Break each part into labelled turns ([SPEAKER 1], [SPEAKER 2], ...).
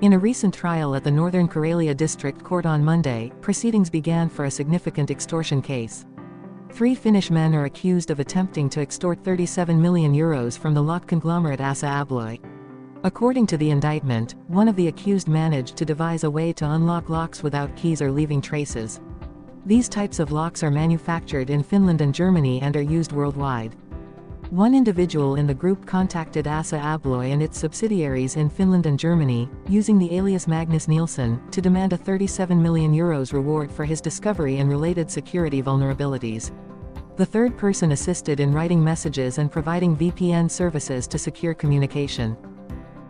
[SPEAKER 1] In a recent trial at the Northern Karelia District Court on Monday, proceedings began for a significant extortion case. 3 Finnish men are accused of attempting to extort €37 million from the lock conglomerate Assa Abloy. According to the indictment, one of the accused managed to devise a way to unlock locks without keys or leaving traces. These types of locks are manufactured in Finland and Germany and are used worldwide. One individual in the group contacted Assa Abloy and its subsidiaries in Finland and Germany, using the alias Magnus Nielsen, to demand a €37 million reward for his discovery and related security vulnerabilities. The third person assisted in writing messages and providing VPN services to secure communication.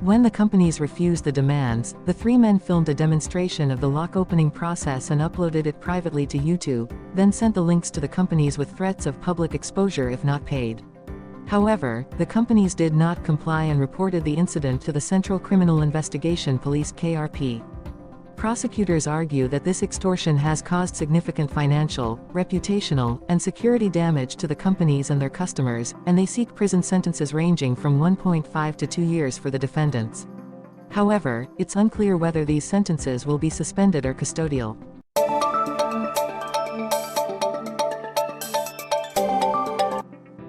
[SPEAKER 1] When the companies refused the demands, the 3 men filmed a demonstration of the lock opening process and uploaded it privately to YouTube, then sent the links to the companies with threats of public exposure if not paid. However, the companies did not comply and reported the incident to the Central Criminal Investigation Police (KRP). Prosecutors argue that this extortion has caused significant financial, reputational, and security damage to the companies and their customers, and they seek prison sentences ranging from 1.5 to 2 years for the defendants. However, it's unclear whether these sentences will be suspended or custodial.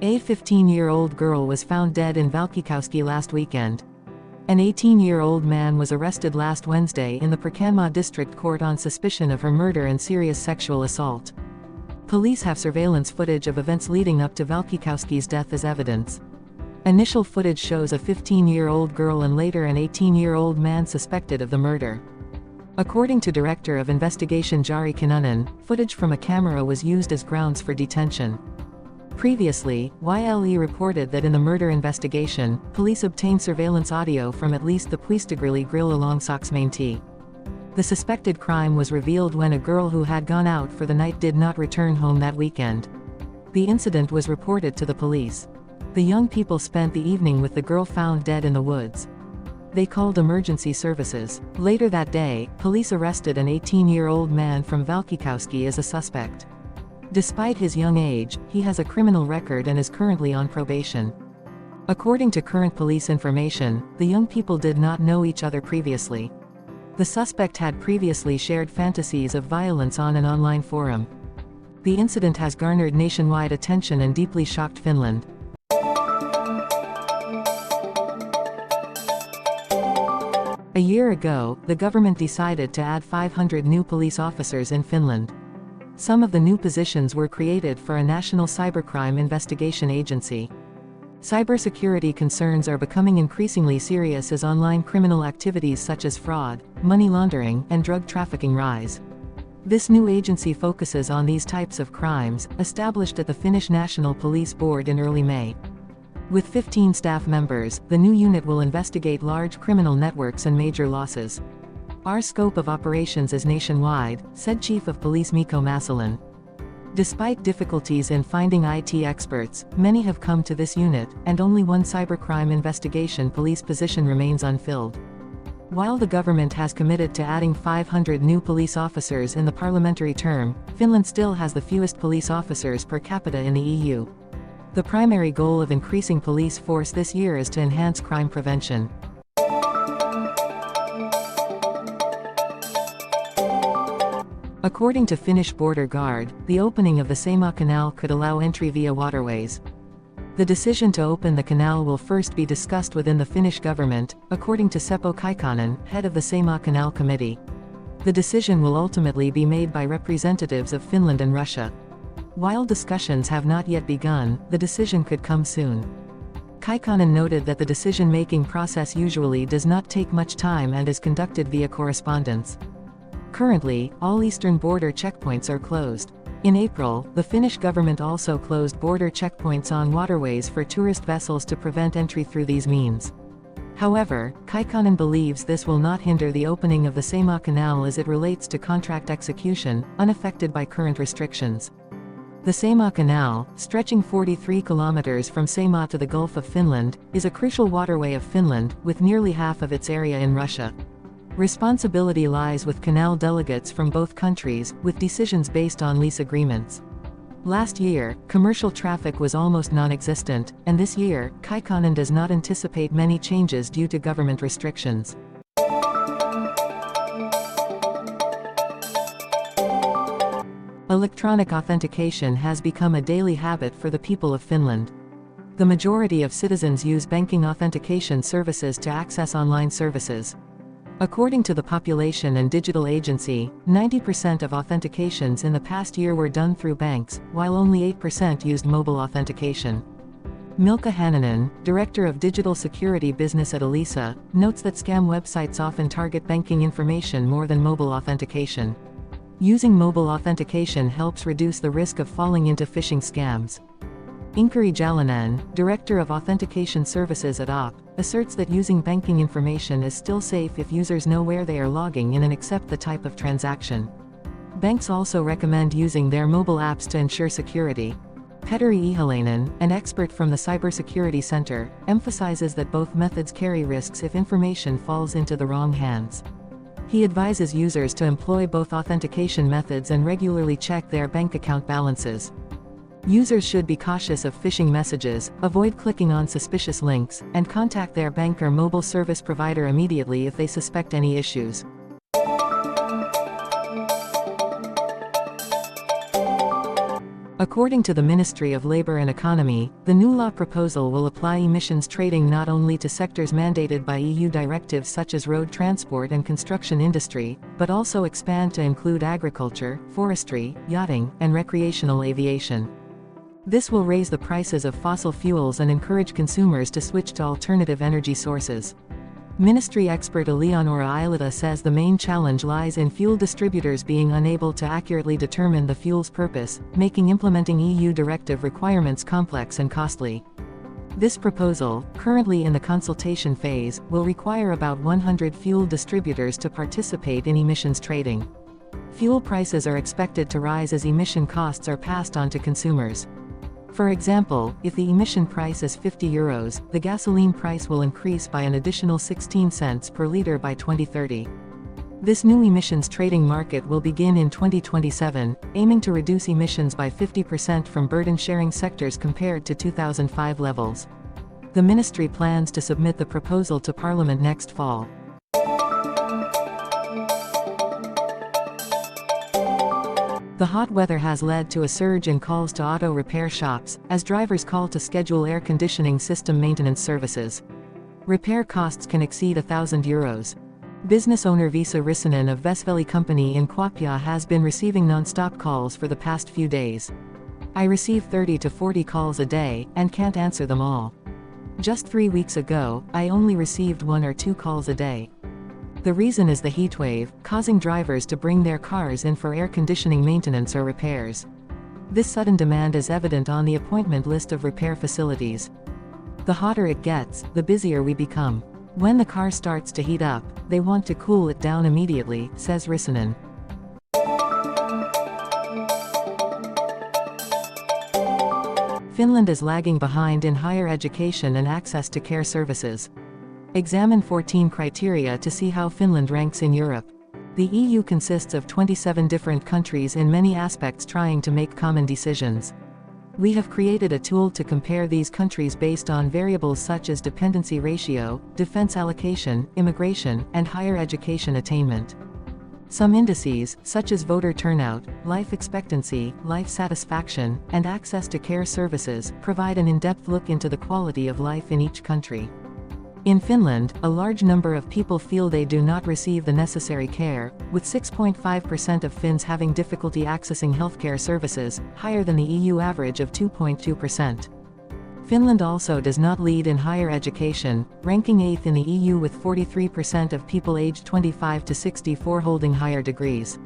[SPEAKER 1] A 15-year-old girl was found dead in Valkeakoski last weekend. An 18-year-old man was arrested last Wednesday in the Saimaa District Court on suspicion of her murder and serious sexual assault. Police have surveillance footage of events leading up to Valkeakoski's death as evidence. Initial footage shows a 15-year-old girl and later an 18-year-old man suspected of the murder. According to Director of Investigation Jari Kinnunen, footage from a camera was used as grounds for detention. Previously, YLE reported that in the murder investigation, police obtained surveillance audio from at least the Puistagrilli grill along Saksmäentie. The suspected crime was revealed when a girl who had gone out for the night did not return home that weekend. The incident was reported to the police. The young people spent the evening with the girl found dead in the woods. They called emergency services. Later that day, police arrested an 18-year-old man from Valkeakoski as a suspect. Despite his young age, he has a criminal record and is currently on probation. According to current police information, the young people did not know each other previously. The suspect had previously shared fantasies of violence on an online forum. The incident has garnered nationwide attention and deeply shocked Finland. A year ago, the government decided to add 500 new police officers in Finland. Some of the new positions were created for a national cybercrime investigation agency. Cybersecurity concerns are becoming increasingly serious as online criminal activities such as fraud, money laundering, and drug trafficking rise. This new agency focuses on these types of crimes, established at the Finnish National Police Board in early May. With 15 staff members, the new unit will investigate large criminal networks and major losses. Our scope of operations is nationwide, said Chief of Police Mikko Mäselän. Despite difficulties in finding IT experts, many have come to this unit, and only one cybercrime investigation police position remains unfilled. While the government has committed to adding 500 new police officers in the parliamentary term, Finland still has the fewest police officers per capita in the EU. The primary goal of increasing police force this year is to enhance crime prevention. According to Finnish Border Guard, the opening of the Saimaa Canal could allow entry via waterways. The decision to open the canal will first be discussed within the Finnish government, according to Seppo Kaikanen, head of the Saimaa Canal Committee. The decision will ultimately be made by representatives of Finland and Russia. While discussions have not yet begun, the decision could come soon. Kaikanen noted that the decision-making process usually does not take much time and is conducted via correspondence. Currently, all eastern border checkpoints are closed. In April, the Finnish government also closed border checkpoints on waterways for tourist vessels to prevent entry through these means. However, Kaikanen believes this will not hinder the opening of the Saimaa Canal as it relates to contract execution, unaffected by current restrictions. The Saimaa Canal, stretching 43 kilometers from Saimaa to the Gulf of Finland, is a crucial waterway of Finland, with nearly half of its area in Russia. Responsibility lies with canal delegates from both countries, with decisions based on lease agreements. Last year, commercial traffic was almost non-existent, and this year, Kaikanen does not anticipate many changes due to government restrictions. Electronic authentication has become a daily habit for the people of Finland. The majority of citizens use banking authentication services to access online services. According to the Population and Digital Agency, 90% of authentications in the past year were done through banks, while only 8% used mobile authentication. Milka Hananen, Director of Digital Security Business at Elisa, notes that scam websites often target banking information more than mobile authentication. Using mobile authentication helps reduce the risk of falling into phishing scams. Inkari Jalanan, Director of Authentication Services at OP, asserts that using banking information is still safe if users know where they are logging in and accept the type of transaction. Banks also recommend using their mobile apps to ensure security. Petteri Ihalainen, an expert from the Cybersecurity Center, emphasizes that both methods carry risks if information falls into the wrong hands. He advises users to employ both authentication methods and regularly check their bank account balances. Users should be cautious of phishing messages, avoid clicking on suspicious links, and contact their bank or mobile service provider immediately if they suspect any issues. According to the Ministry of Labour and Economy, the new law proposal will apply emissions trading not only to sectors mandated by EU directives such as road transport and construction industry, but also expand to include agriculture, forestry, yachting, and recreational aviation. This will raise the prices of fossil fuels and encourage consumers to switch to alternative energy sources. Ministry expert Eleonora Ailata says the main challenge lies in fuel distributors being unable to accurately determine the fuel's purpose, making implementing EU directive requirements complex and costly. This proposal, currently in the consultation phase, will require about 100 fuel distributors to participate in emissions trading. Fuel prices are expected to rise as emission costs are passed on to consumers. For example, if the emission price is €50, the gasoline price will increase by an additional 16 cents per liter by 2030. This new emissions trading market will begin in 2027, aiming to reduce emissions by 50% from burden-sharing sectors compared to 2005 levels. The ministry plans to submit the proposal to Parliament next fall. The hot weather has led to a surge in calls to auto repair shops, as drivers call to schedule air conditioning system maintenance services. Repair costs can exceed €1,000. Business owner Vesa Rissanen of Vesveli Company in Kuopio has been receiving non-stop calls for the past few days. I receive 30 to 40 calls a day, and can't answer them all. Just 3 weeks ago, I only received 1 or 2 calls a day. The reason is the heatwave, causing drivers to bring their cars in for air conditioning maintenance or repairs. This sudden demand is evident on the appointment list of repair facilities. The hotter it gets, the busier we become. When the car starts to heat up, they want to cool it down immediately, says Rissanen. Finland is lagging behind in higher education and access to care services. Examine 14 criteria to see how Finland ranks in Europe. The EU consists of 27 different countries in many aspects trying to make common decisions. We have created a tool to compare these countries based on variables such as dependency ratio, defense allocation, immigration, and higher education attainment. Some indices, such as voter turnout, life expectancy, life satisfaction, and access to care services, provide an in-depth look into the quality of life in each country. In Finland, a large number of people feel they do not receive the necessary care, with 6.5% of Finns having difficulty accessing healthcare services, higher than the EU average of 2.2%. Finland also does not lead in higher education, ranking 8th in the EU with 43% of people aged 25 to 64 holding higher degrees.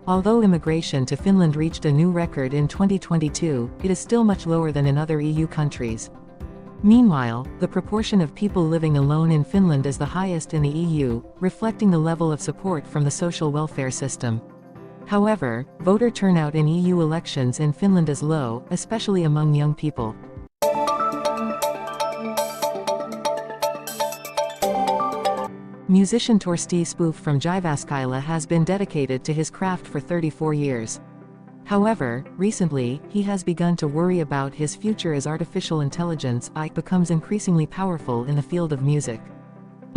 [SPEAKER 1] Although immigration to Finland reached a new record in 2022, it is still much lower than in other EU countries. Meanwhile, the proportion of people living alone in Finland is the highest in the EU, reflecting the level of support from the social welfare system. However, voter turnout in EU elections in Finland is low, especially among young people. Musician Torsti Spoof from Jyväskylä has been dedicated to his craft for 34 years. However, recently, he has begun to worry about his future as artificial intelligence AI becomes increasingly powerful in the field of music.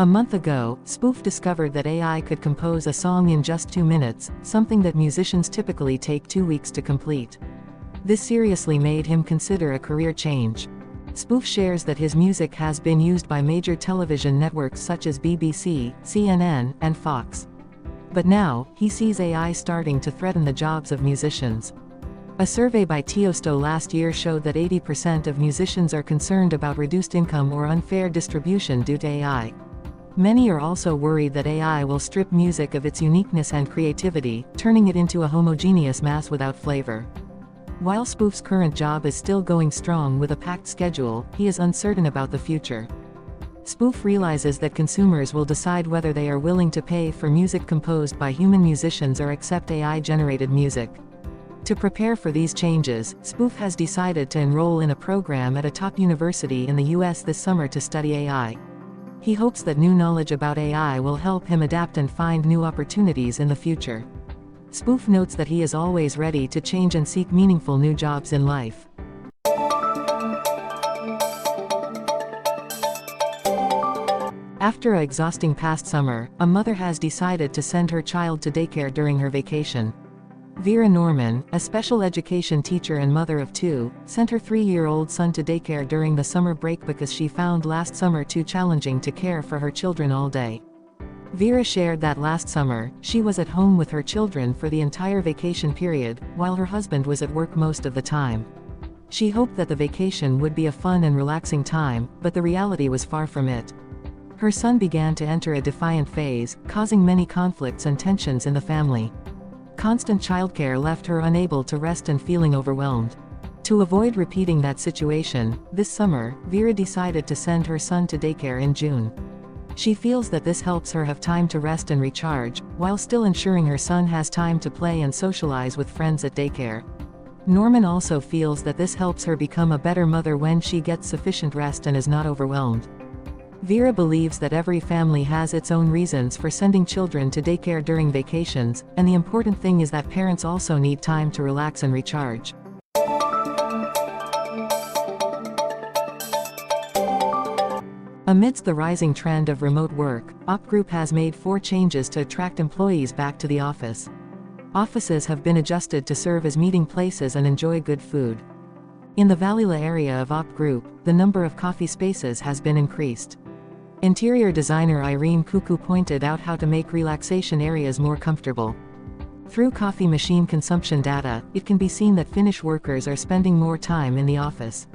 [SPEAKER 1] A month ago, Spoof discovered that AI could compose a song in just 2 minutes, something that musicians typically take 2 weeks to complete. This seriously made him consider a career change. Spoof shares that his music has been used by major television networks such as BBC, CNN, and Fox. But now, he sees AI starting to threaten the jobs of musicians. A survey by Tiesto last year showed that 80% of musicians are concerned about reduced income or unfair distribution due to AI. Many are also worried that AI will strip music of its uniqueness and creativity, turning it into a homogeneous mass without flavor. While Spoof's current job is still going strong with a packed schedule, he is uncertain about the future. Spoof realizes that consumers will decide whether they are willing to pay for music composed by human musicians or accept AI-generated music. To prepare for these changes, Spoof has decided to enroll in a program at a top university in the US this summer to study AI. He hopes that new knowledge about AI will help him adapt and find new opportunities in the future. Spoof notes that he is always ready to change and seek meaningful new jobs in life. After an exhausting past summer, a mother has decided to send her child to daycare during her vacation. Vera Norman, a special education teacher and mother of 2, sent her 3-year-old son to daycare during the summer break because she found last summer too challenging to care for her children all day. Vera shared that last summer, she was at home with her children for the entire vacation period, while her husband was at work most of the time. She hoped that the vacation would be a fun and relaxing time, but the reality was far from it. Her son began to enter a defiant phase, causing many conflicts and tensions in the family. Constant childcare left her unable to rest and feeling overwhelmed. To avoid repeating that situation, this summer, Vera decided to send her son to daycare in June. She feels that this helps her have time to rest and recharge, while still ensuring her son has time to play and socialize with friends at daycare. Norman also feels that this helps her become a better mother when she gets sufficient rest and is not overwhelmed. Vera believes that every family has its own reasons for sending children to daycare during vacations, and the important thing is that parents also need time to relax and recharge. Amidst the rising trend of remote work, Op Group has made 4 changes to attract employees back to the office. Offices have been adjusted to serve as meeting places and enjoy good food. In the Valila area of Op Group, the number of coffee spaces has been increased. Interior designer Irene Kuku pointed out how to make relaxation areas more comfortable. Through coffee machine consumption data, it can be seen that Finnish workers are spending more time in the office.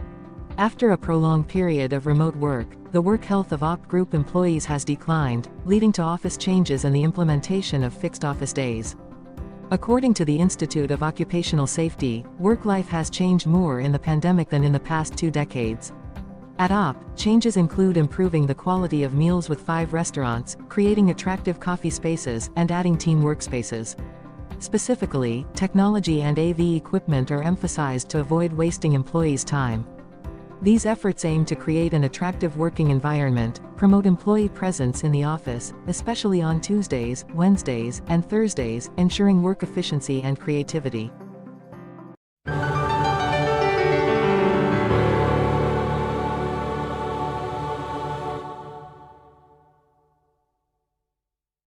[SPEAKER 1] After a prolonged period of remote work, the work health of Op Group employees has declined, leading to office changes and the implementation of fixed office days. According to the Institute of Occupational Safety, work life has changed more in the pandemic than in the past 2 decades. At Op, changes include improving the quality of meals with 5 restaurants, creating attractive coffee spaces, and adding team workspaces. Specifically, technology and AV equipment are emphasized to avoid wasting employees' time. These efforts aim to create an attractive working environment, promote employee presence in the office, especially on Tuesdays, Wednesdays, and Thursdays, ensuring work efficiency and creativity.